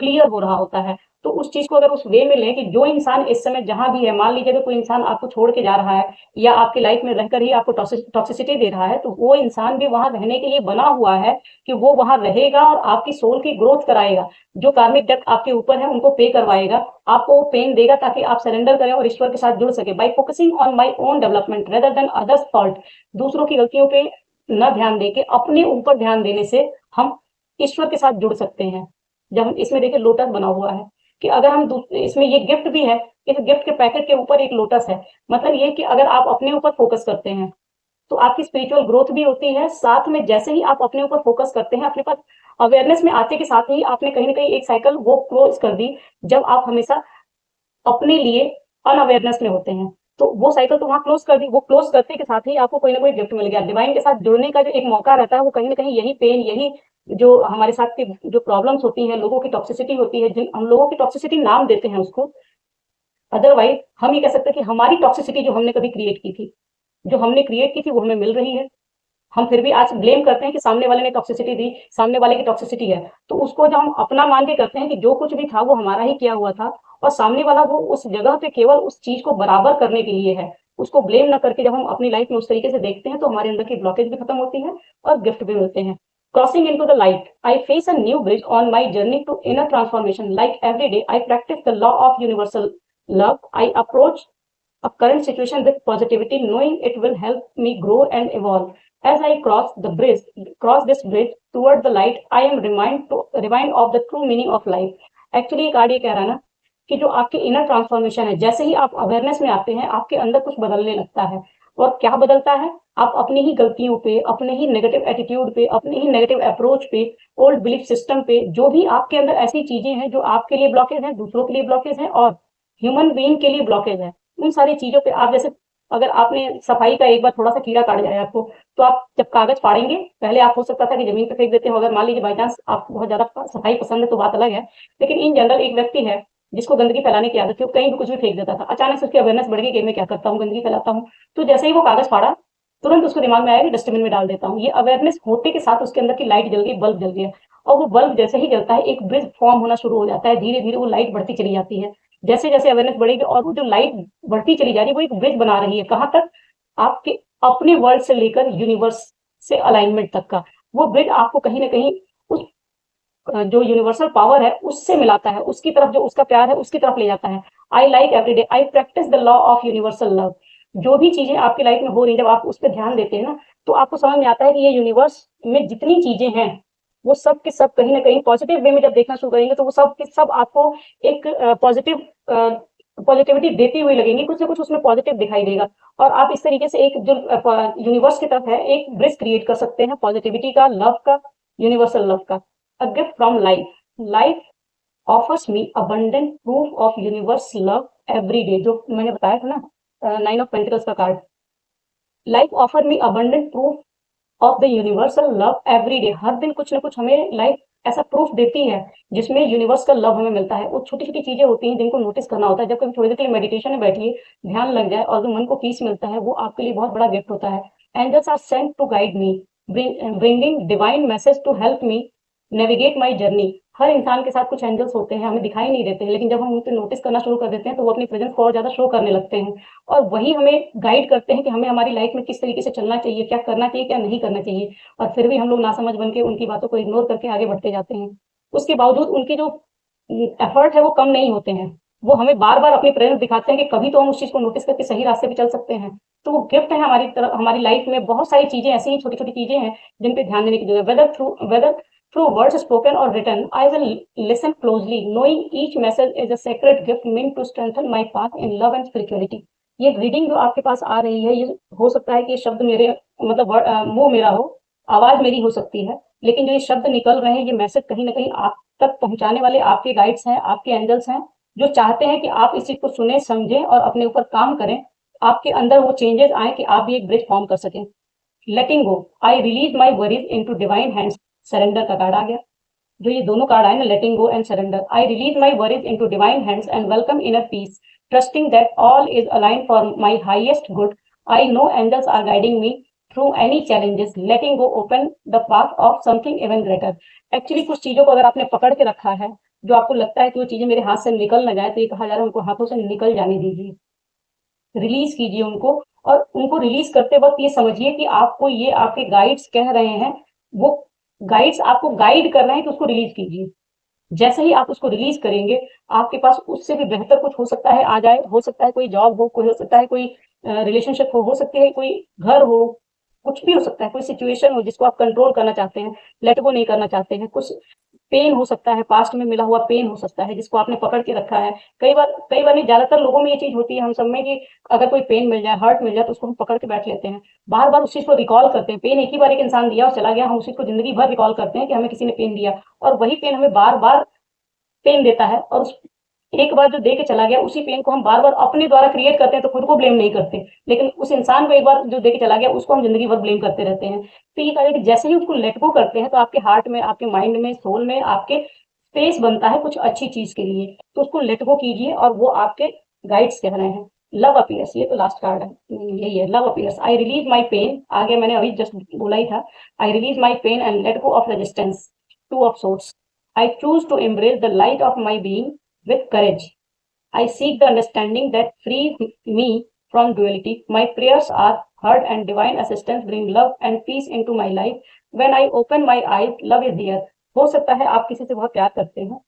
क्लियर हो रहा होता है। तो उस चीज को अगर उस वे में लें कि जो इंसान इस समय जहां भी है, मान लीजिए अगर कोई इंसान आपको छोड़ के जा रहा है या आपकी लाइफ में रहकर ही आपको टॉक्सिसिटी दे रहा है, तो वो इंसान भी वहां रहने के लिए बना हुआ है कि वो वहां रहेगा और आपकी सोल की ग्रोथ कराएगा। जो कार्मिक डेब्ट आपके ऊपर है उनको पे करवाएगा, आपको वो पेन देगा ताकि आप सरेंडर करें और ईश्वर के साथ जुड़ सके। By focusing on my own development rather than others fault, दूसरों की गलतियों पे न ध्यान देके अपने ऊपर ध्यान देने से हम ईश्वर के साथ जुड़ सकते हैं। जब हम इसमें देखिए लोटस बना हुआ है, कि अगर हम इसमें ये गिफ्ट भी है, इस गिफ्ट के पैकेट के ऊपर एक लोटस है। मतलब ये कि अगर आप अपने ऊपर फोकस करते हैं तो आपकी स्पिरिचुअल ग्रोथ भी होती है। साथ में जैसे ही आप अपने ऊपर फोकस करते हैं, अपने पास अवेयरनेस में आते के साथ ही आपने कहीं ना कहीं एक साइकिल वो क्लोज कर दी, जब आप हमेशा अपने लिए अनअवेयरनेस में होते हैं। तो वो साइकिल तो वहां क्लोज कर दी, वो क्लोज करते के साथ ही आपको कोई ना कोई गिफ्ट मिल गया। डिवाइन के साथ जुड़ने का जो एक मौका रहता है, वो कहीं ना कहीं यही पेन, यही जो हमारे साथ की जो प्रॉब्लम्स होती हैं, लोगों की टॉक्सिसिटी होती है, जिन हम लोगों की टॉक्सिसिटी नाम देते हैं उसको, अदरवाइज हम ये कह सकते हैं कि हमारी टॉक्सिसिटी जो हमने कभी क्रिएट की थी, जो हमने क्रिएट की थी वो हमें मिल रही है। हम फिर भी आज ब्लेम करते हैं कि सामने वाले ने टॉक्सिसिटी दी, सामने वाले की टॉक्सिसिटी है। तो उसको जब हम अपना मान के करते हैं कि जो कुछ भी था वो हमारा ही किया हुआ था, और सामने वाला वो उस जगह पे केवल उस चीज को बराबर करने के लिए है, उसको ब्लेम ना करके जब हम अपनी लाइफ में उस तरीके से देखते हैं, तो हमारे अंदर की ब्लॉकेज भी खत्म होती है और गिफ्ट भी मिलते हैं। Crossing into the light, I face a new bridge on my journey to inner transformation. Like every day I practice the law of universal love. I approach a current situation with positivity, knowing it will help me grow and evolve. As I cross this bridge toward the light, I am remind of the true meaning of life. Actually ये card ये कह रहा है ना कि जो आपकी inner transformation है, जैसे ही आप अवेयरनेस में आते हैं, आपके अंदर कुछ बदलने लगता है। और क्या बदलता है? आप अपनी ही गलतियों पे, अपने ही नेगेटिव एटीट्यूड पे, अपने ही नेगेटिव अप्रोच पे, ओल्ड बिलीफ सिस्टम पे, जो भी आपके अंदर ऐसी चीजें हैं जो आपके लिए ब्लॉकेज हैं, दूसरों के लिए ब्लॉकेज हैं और ह्यूमन बीइंग के लिए ब्लॉकेज है, उन सारी चीजों पे आप जैसे, अगर आपने सफाई का एक बार थोड़ा सा कीड़ा काट जाए आपको, तो आप जब कागज फाड़ेंगे, पहले आप हो सकता था कि जमीन पे फेंक देते हो, अगर मान लीजिए बाई चांस आपको बहुत ज्यादा सफाई पसंद है तो बात अलग है। लेकिन इन जनरल एक व्यक्ति है जिसको गंदगी फैलाने की आदत थी, वो कहीं भी कुछ भी फेंक देता था। अचानक से उसकी अवेयरनेस बढ़ गई कि मैं क्या करता हूँ, गंदगी फैलाता हूँ। तो जैसे ही वो कागज फाड़ा, तुरंत उसको दिमाग में आया कि डस्टबिन में डाल देता हूँ। ये अवेयरनेस होते के साथ उसके अंदर की लाइट जल गई, बल्ब जल गया। और वो बल्ब जैसे ही जलता है, एक ब्रिज फॉर्म होना शुरू हो जाता है, धीरे धीरे वो लाइट बढ़ती चली जाती है। जैसे जैसे अवेयरनेस बढ़ेगी और वो जो लाइट बढ़ती चली जा रही है, वो एक ब्रिज बना रही है। कहाँ तक? आपके अपने वर्ल्ड से लेकर यूनिवर्स से अलाइनमेंट तक का। वो ब्रिज आपको कहीं ना कहीं उस जो यूनिवर्सल पावर है उससे मिलाता है, उसकी तरफ, जो उसका प्यार है उसकी तरफ ले जाता है। I like every day I practice the law of universal love. जो भी चीजें आपकी लाइफ में हो रही है, जब आप उस पर ध्यान देते हैं ना, तो आपको समझ में आता है कि ये यूनिवर्स में जितनी चीजें हैं, वो सब के सब कहीं ना कहीं पॉजिटिव वे में जब देखना शुरू करेंगे, तो वो सब के सब आपको एक पॉजिटिव पॉजिटिविटी देती हुई लगेंगी, कुछ ना कुछ उसमें पॉजिटिव दिखाई देगा। और आप इस तरीके से एक जो यूनिवर्स की तरफ है, एक ब्रिज क्रिएट कर सकते हैं पॉजिटिविटी का, लव का, यूनिवर्सल लव का। A gift from life, life offers me abundant proof of universe love every day, जो मैंने बताया था ना, 9 ऑफ पेंटिकल्स का card. Life offer me abundant proof of the universal love every day. हर दिन कुछ ना कुछ हमें लाइफ ऐसा प्रूफ देती है जिसमें यूनिवर्स का लव हमें मिलता है। वो छोटी छोटी चीजें होती हैं जिनको नोटिस करना होता है। जब कभी थोड़ी देर के लिए मेडिटेशन में बैठिए, ध्यान लग जाए और जो मन को पीस मिलता है, वो आपके लिए बहुत बड़ा गिफ्ट होता है। Angels are sent to guide me, bringing divine message to help me navigate my journey. हर इंसान के साथ कुछ एंजल्स होते हैं, हमें दिखाई नहीं देते हैं, लेकिन जब हम उनको नोटिस करना शुरू कर देते हैं, तो वो अपनी प्रेजेंस को और ज्यादा शो करने लगते हैं। और वही हमें गाइड करते हैं कि हमें हमारी लाइफ में किस तरीके से चलना चाहिए, क्या करना चाहिए, क्या नहीं करना चाहिए। और फिर भी हम लोग नासमझ बन के उनकी बातों को इग्नोर करके आगे बढ़ते जाते हैं। उसके बावजूद उनके जो एफर्ट है वो कम नहीं होते हैं। वो हमें बार बार अपनी प्रेजेंस दिखाते हैं कि कभी तो हम उस चीज को नोटिस करके सही रास्ते पे चल सकते हैं। तो वो गिफ्ट है हमारी तरफ। हमारी लाइफ में बहुत सारी चीजें ऐसी छोटी छोटी चीजें हैं जिन पे ध्यान देने की जरूरत है। Weather through words spoken or written, I will listen closely, knowing each message is a sacred gift meant to strengthen my path in love and spirituality. ये रीडिंग जो आपके पास आ रही है, ये हो सकता है कि ये शब्द मेरे मतलब मुंह मेरा हो, आवाज मेरी हो सकती है, लेकिन जो ये शब्द निकल रहे हैं, ये मैसेज कहीं ना कहीं आप तक पहुंचाने वाले आपके गाइड्स हैं, आपके एंजल्स हैं, जो चाहते हैं कि आप इस चीज को सुने, समझें और अपने ऊपर काम करें, आपके अंदर वो चेंजेस आए कि आप भी एक ब्रिज फॉर्म कर सकें। Letting go, I release my worries into divine hands, surrender का कार्ड आ गया। जो ये दोनों कार्ड आए ना, letting go and surrender, I release my worries into divine hands and welcome inner peace, trusting that all is align for my highest good, I know angels are guiding me through any challenges, letting go open the path of something even greater. Actually कुछ चीजों को अगर आपने पकड़ के रखा है, जो आपको लगता है कि वो चीजें मेरे हाथ से निकल ना जाए, तो ये कहा जा रहा है उनको हाथों से निकल जाने दीजिए, रिलीज कीजिए उनको। और उनको रिलीज करते वक्त ये समझिए कि आपको ये आपके गाइड्स कह रहे हैं, वो गाइड्स आपको गाइड कर रहे हैं कि उसको रिलीज कीजिए। जैसे ही आप उसको रिलीज करेंगे, आपके पास उससे भी बेहतर कुछ हो सकता है आ जाए। हो सकता है कोई जॉब हो, कोई हो सकता है कोई रिलेशनशिप हो सकती है कोई घर हो, कुछ भी हो सकता है, कोई सिचुएशन हो जिसको आप कंट्रोल करना चाहते हैं, लेट गो नहीं करना चाहते हैं। कुछ पेन हो सकता है, पास्ट में मिला हुआ पेन हो सकता है जिसको आपने पकड़ के रखा है। कई बार नहीं, ज्यादातर लोगों में ये चीज होती है हम सब में, कि अगर कोई पेन मिल जाए, हर्ट मिल जाए, तो उसको हम पकड़ के बैठ लेते हैं, बार बार उस चीज को रिकॉल करते हैं। पेन एक ही बार एक इंसान दिया और चला गया, हम उसी को जिंदगी भर रिकॉल करते हैं कि हमें किसी ने पेन दिया, और वही पेन हमें बार बार पेन देता है। और उस एक बार जो दे के चला गया, उसी पेन को हम बार बार अपने द्वारा क्रिएट करते हैं, तो खुद को ब्लेम नहीं करते, लेकिन उस इंसान को एक बार जो दे के चला गया, उसको हम जिंदगी भर ब्लेम करते रहते हैं। तो ये कहा जाए कि जैसे ही उसको लेट गो करते हैं, तो आपके हार्ट में, आपके माइंड में, सोल में आपके स्पेस बनता है कुछ अच्छी चीज के लिए। तो उसको लेट गो कीजिए, और वो आपके गाइड्स कह रहे हैं। लव अपीयर्स, ये तो लास्ट कार्ड है, यही है love appears. I release my pain, आगे मैंने अभी जस्ट बोला ही था, I release my pain and let go of resistance, two of swords, I choose to embrace the light of my being with courage. I seek the understanding that frees me from duality. My prayers are heard and divine assistance bring love and peace into my life. When I open my eyes, love is there. हो सकता है आप किसी से बहुत प्यार करते हैं,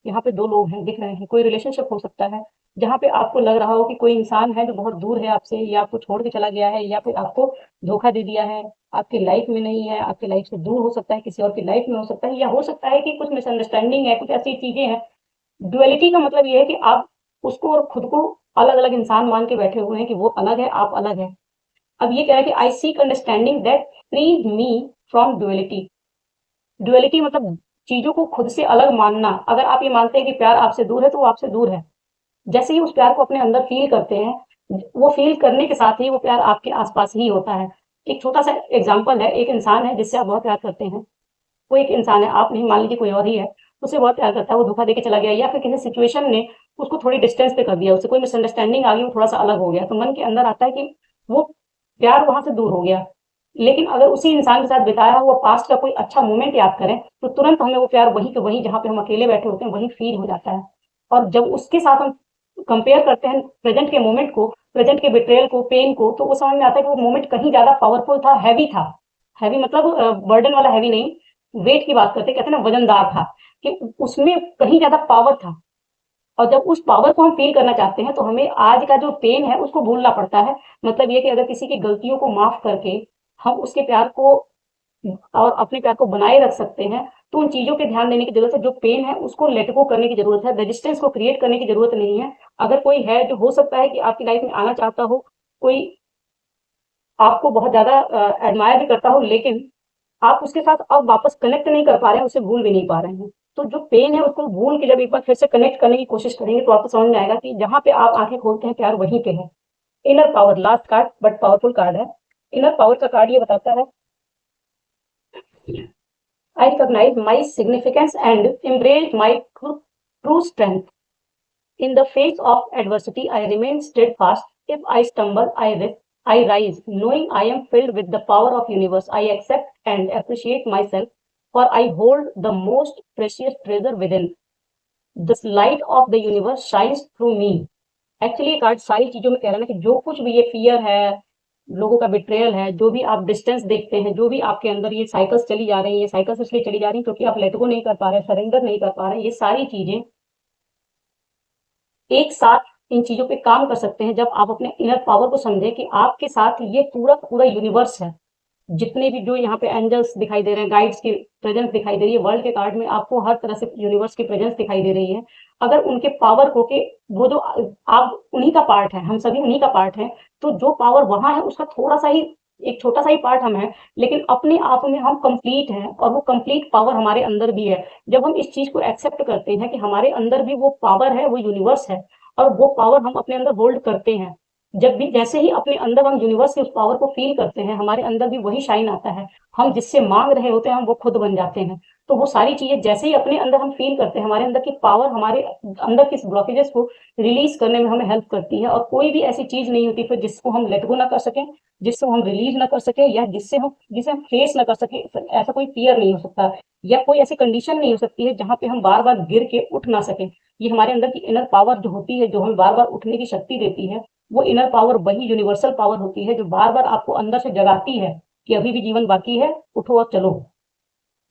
यहाँ पे दो लोग हैं दिख रहे हैं, कोई रिलेशनशिप हो सकता है जहाँ पे आपको लग रहा हो कि कोई इंसान है जो बहुत दूर है आपसे, या आपको छोड़ के चला गया है, या फिर आपको धोखा दे दिया है, आपकी लाइफ में नहीं है, आपकी लाइफ से दूर हो सकता है, किसी और की लाइफ में हो सकता है, या हो सकता है कि कुछ मिसअंडरस्टैंडिंग है, कुछ ऐसी चीजें हैं। डुअलिटी का मतलब ये है कि आप उसको और खुद को अलग अलग इंसान मान के बैठे हुए हैं, कि वो अलग है, आप अलग है। अब ये कह रहा है कि I seek understanding that frees me from duality. Duality मतलब चीजों को खुद से अलग मानना। अगर आप ये मानते हैं कि प्यार आपसे दूर है, तो वो आपसे दूर है। जैसे ही उस प्यार को अपने अंदर फील करते हैं, वो फील करने के साथ ही वो प्यार आपके आसपास ही होता है। एक छोटा सा एग्जाम्पल है, एक इंसान है जिससे आप बहुत प्यार करते हैं, वो एक इंसान है, आप नहीं, मान लीजिए कोई और ही है, उससे बहुत प्यार करता है, वो धोखा देके चला गया, या फिर किसी सिचुएशन ने उसको थोड़ी डिस्टेंस पे कर दिया, उससे कोई मिसअंडरस्टैंडिंग आ गई, वो थोड़ा सा अलग हो गया, तो मन के अंदर आता है कि वो प्यार वहां से दूर हो गया। लेकिन अगर उसी इंसान के साथ बिताया हुआ पास्ट का कोई अच्छा मोमेंट याद करें, तो तुरंत हमें वो प्यार वहीं के वहीं, जहाँ पे हम अकेले बैठे होते हैं, वहीं फील हो जाता है। और जब उसके साथ हम कंपेयर करते हैं प्रेजेंट के मोमेंट को, प्रेजेंट के बिट्रेयल को, पेन को, तो वो समझ में आता है कि वो मोमेंट कहीं ज्यादा पावरफुल था, हैवी था। हैवी मतलब बर्डन वाला हैवी नहीं, वेट की बात करते, कहते हैं ना वजनदार था, कि उसमें कहीं ज्यादा पावर था। और जब उस पावर को हम फील करना चाहते हैं, तो हमें आज का जो पेन है उसको भूलना पड़ता है। मतलब ये कि अगर किसी की गलतियों को माफ करके हम उसके प्यार को और अपने प्यार को बनाए रख सकते हैं, तो उन चीजों पे ध्यान देने की जरूरत है। जो पेन है उसको लेट गो करने की जरूरत है, रेजिस्टेंस को क्रिएट करने की जरूरत नहीं है। अगर कोई है जो हो सकता है कि आपकी लाइफ में आना चाहता हो, कोई आपको बहुत ज्यादा एडमायर भी करता हो, लेकिन आप उसके साथ अब वापस कनेक्ट नहीं कर पा रहे हैं, उसे भूल भी नहीं पा रहे हैं, तो जो पेन है उसको भूल के जब एक बार फिर से कनेक्ट करने की कोशिश करेंगे, तो आपको समझ में आएगा कि जहां पे आप आंखें खोलते हैं, प्यार वहीं पे है। Inner power, last card but powerful card है। इनर पावर का कार्ड ये बताता है, I recognize my significance and embrace my true strength. In the face of adversity, I remain steadfast. If I stumble, I rise, knowing I am filled with the power of universe. I accept and appreciate myself, for I hold the most precious treasure within. This light of the universe shines through me. Actually ये card सारी चीजों में कह रहा है ना, कि जो कुछ भी ये फियर है, लोगों का बिट्रेयल है, जो भी आप डिस्टेंस देखते हैं, जो भी आपके अंदर ये साइकिल्स चली जा रही है, ये साइकिल्स इसलिए चली जा रही है क्योंकि आप लेट गो नहीं कर पा रहे, सरेंडर नहीं कर पा रहे, ये सारी चीजें एक साथ इन चीजों पे काम कर सकते हैं, जब आप अपने इनर पावर को समझे कि आपके साथ ये पूरा पूरा यूनिवर्स है। जितने भी जो यहाँ पे एंजल्स दिखाई दे रहे हैं, गाइड्स की प्रेजेंस दिखाई दे रही है, वर्ल्ड के कार्ड में आपको हर तरह से यूनिवर्स की प्रेजेंस दिखाई दे रही है। अगर उनके पावर को, कि वो जो आप उन्हीं का पार्ट है, हम सभी उन्हीं का पार्ट है, तो जो पावर वहां है उसका थोड़ा सा ही, एक छोटा सा ही पार्ट हम है, लेकिन अपने आप में हम कंप्लीट हैं, और वो कंप्लीट पावर हमारे अंदर भी है। जब हम इस चीज को एक्सेप्ट करते हैं कि हमारे अंदर भी वो पावर है, वो यूनिवर्स है, और वो पावर हम अपने अंदर होल्ड करते हैं, जब भी जैसे ही अपने अंदर हम यूनिवर्स से उस पावर को फील करते हैं, हमारे अंदर भी वही शाइन आता है। हम जिससे मांग रहे होते हैं हम वो खुद बन जाते हैं। तो वो सारी चीजें जैसे ही अपने अंदर हम फील करते हैं, हमारे अंदर की पावर हमारे अंदर की ब्लॉकेजेस को रिलीज करने में हमें हेल्प करती है। और कोई भी ऐसी चीज नहीं होती फिर जिसको हम लेट गो ना कर सकें, जिससे हम रिलीज ना कर सके, या जिसे हम फेस ना कर सके। ऐसा कोई फियर नहीं हो सकता, या कोई ऐसी कंडीशन नहीं हो सकती है जहाँ पे हम बार बार गिर के उठ ना सके। ये हमारे अंदर की इनर पावर जो होती है, जो हमें बार बार उठने की शक्ति देती है, वो इनर पावर वही यूनिवर्सल पावर होती है जो बार बार आपको अंदर से जगाती है कि अभी भी जीवन बाकी है, उठो और चलो।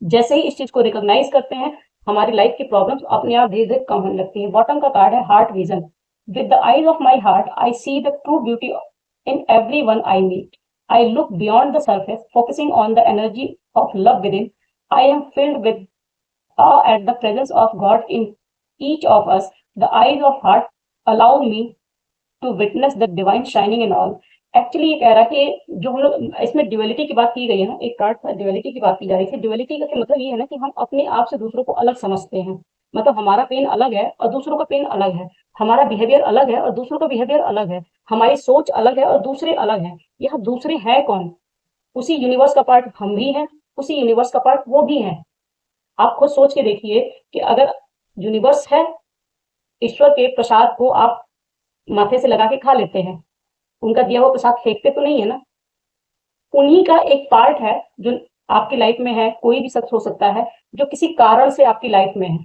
जैसे ही इस चीज को रिकॉग्नाइज करते हैं, हमारी लाइफ की प्रॉब्लम्स अपने आप धीरे धीरे कम होने लगती है। बॉटम का कार्ड है heart vision. With the eyes of my heart I see the true beauty in every one I meet. I look beyond the surface, focusing on the energy of love within. I am filled with awe at the presence of God in each of us. The eyes of heart allow me to witness the divine shining in all. Actually ये कह रहा है कि जो हम लोग इसमें duality की बात की गई है ना, एक कार्ड पर ड्युअलिटी की बात की जा रही थी। ड्युअलिटी का मतलब ये है ना कि हम अपने आप से दूसरों को अलग समझते हैं। मतलब हमारा पेन अलग है और दूसरों का पेन अलग है, हमारा बिहेवियर अलग है और दूसरों का बिहेवियर अलग है, हमारी सोच अलग है और दूसरे अलग है। यह दूसरे है कौन? उसी यूनिवर्स का पार्ट हम भी हैं, उसी यूनिवर्स का पार्ट वो भी है। आप खुद सोच के देखिए कि अगर यूनिवर्स है, ईश्वर के प्रसाद को आप माथे से लगा के खा लेते हैं, उनका दिया हुआ प्रसाद फेंकते तो नहीं है ना। उन्हीं का एक पार्ट है जो आपकी लाइफ में है। कोई भी शख्स हो सकता है जो किसी कारण से आपकी लाइफ में है,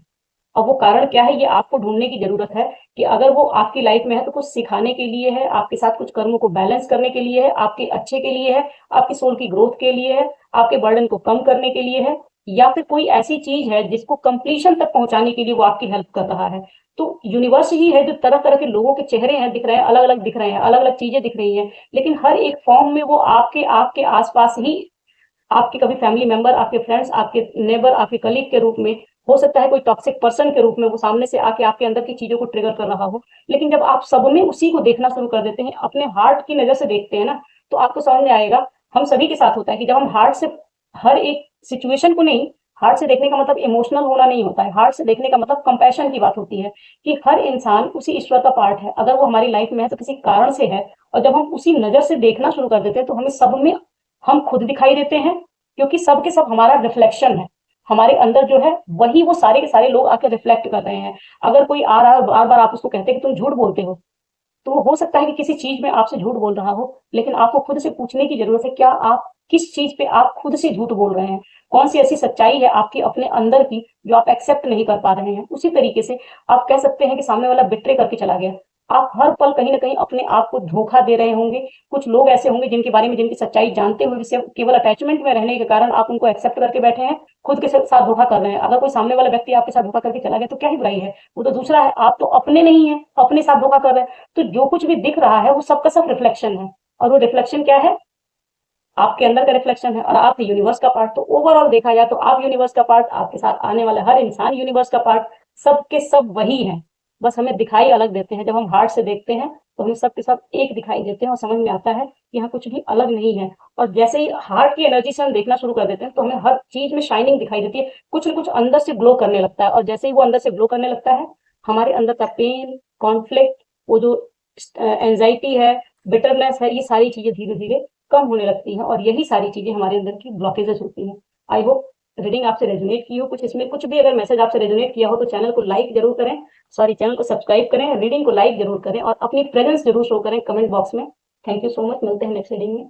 और वो कारण क्या है ये आपको ढूंढने की जरूरत है। कि अगर वो आपकी लाइफ में है तो कुछ सिखाने के लिए है, आपके साथ कुछ कर्मों को बैलेंस करने के लिए है, आपके अच्छे के लिए है, आपकी सोल की ग्रोथ के लिए है, आपके बर्डन को कम करने के लिए है, या फिर कोई ऐसी चीज है जिसको कंप्लीशन तक पहुंचाने के लिए वो आपकी हेल्प कर रहा है। तो यूनिवर्स ही है जो तरह तरह के लोगों के चेहरे हैं दिख रहे हैं, अलग अलग दिख रहे हैं, अलग अलग चीजें दिख रही हैं, लेकिन हर एक फॉर्म में वो आपके आपके आसपास ही, आपके कभी फैमिली मेंबर, आपके फ्रेंड्स, आपके नेबर, आपके कलीग के रूप में, हो सकता है कोई टॉक्सिक पर्सन के रूप में वो सामने से आके आपके अंदर की चीजों को ट्रिगर कर रहा हो। लेकिन जब आप सब में उसी को देखना शुरू कर देते हैं, अपने हार्ट की नजर से देखते हैं ना, तो आपको समझ में आएगा। हम सभी के साथ होता है कि जब हम हार्ट से हर एक सिचुएशन को नहीं, हार्ट से देखने का मतलब इमोशनल होना नहीं होता है। हार्ट से देखने का मतलब कंपैशन की बात होती है कि हर इंसान उसी ईश्वर का पार्ट है। अगर वो हमारी लाइफ में है तो किसी कारण से है, और जब हम उसी नजर से देखना शुरू कर देते हैं तो हमें सब में हम खुद दिखाई देते हैं, क्योंकि सब के सब हमारा रिफ्लेक्शन है। हमारे अंदर जो है वही वो सारे के सारे लोग आकर रिफ्लेक्ट कर रहे हैं। अगर कोई आ रहा है और बार बार आप उसको कहते हैं कि तुम झूठ बोलते हो, तो हो सकता है कि किसी चीज में आपसे झूठ बोल रहा हो, लेकिन आपको खुद से पूछने की जरूरत है, क्या आप किस चीज पे आप खुद से झूठ बोल रहे हैं? कौन सी ऐसी सच्चाई है आपकी अपने अंदर की जो आप एक्सेप्ट नहीं कर पा रहे हैं? उसी तरीके से आप कह सकते हैं कि सामने वाला बिट्रे करके चला गया। आप हर पल कहीं ना कहीं अपने आप को धोखा दे रहे होंगे। कुछ लोग ऐसे होंगे जिनके बारे में, जिनकी सच्चाई जानते हुए जिससे केवल अटैचमेंट में रहने के कारण आप उनको एक्सेप्ट करके बैठे हैं, खुद के साथ धोखा कर रहे हैं। अगर कोई सामने वाला व्यक्ति आपके साथ धोखा करके चला गया तो क्या ही बुराई है, वो तो दूसरा है, आप तो अपने नहीं है, अपने साथ धोखा कर रहे हैं। तो जो कुछ भी दिख रहा है वो सबका सब रिफ्लेक्शन है, और वो रिफ्लेक्शन क्या है? आपके अंदर का रिफ्लेक्शन है, और आप यूनिवर्स का पार्ट। तो ओवरऑल देखा जाए तो आप यूनिवर्स का पार्ट, आपके साथ आने वाला हर इंसान यूनिवर्स का पार्ट, सबके सब वही है। बस हमें दिखाई अलग देते हैं। जब हम हार्ट से देखते हैं तो हमें सबके सब एक दिखाई देते हैं, और समझ में आता है कि यहाँ कुछ भी अलग नहीं है। और जैसे ही हार्ट की एनर्जी से हम देखना शुरू कर देते हैं तो हमें हर चीज में शाइनिंग दिखाई देती है, कुछ न कुछ अंदर से ग्लो करने लगता है। और जैसे ही वो अंदर से ग्लो करने लगता है, हमारे अंदर का पेन, कॉन्फ्लिक्ट, वो जो एंजाइटी है, बिटरनेस है, ये सारी चीजें धीरे धीरे कम होने लगती हैं। और यही सारी चीजें हमारे अंदर की ब्लॉकेजेस होती हैं। आई होप रीडिंग आपसे रेजोनेट की हो, कुछ इसमें कुछ भी अगर मैसेज आपसे रेजोनेट किया हो तो चैनल को लाइक जरूर करें, चैनल को सब्सक्राइब करें, रीडिंग को लाइक जरूर करें, और अपनी प्रेजेंस जरूर शो करें कमेंट बॉक्स में। थैंक यू सो मच, मिलते हैं नेक्स्ट रीडिंग में।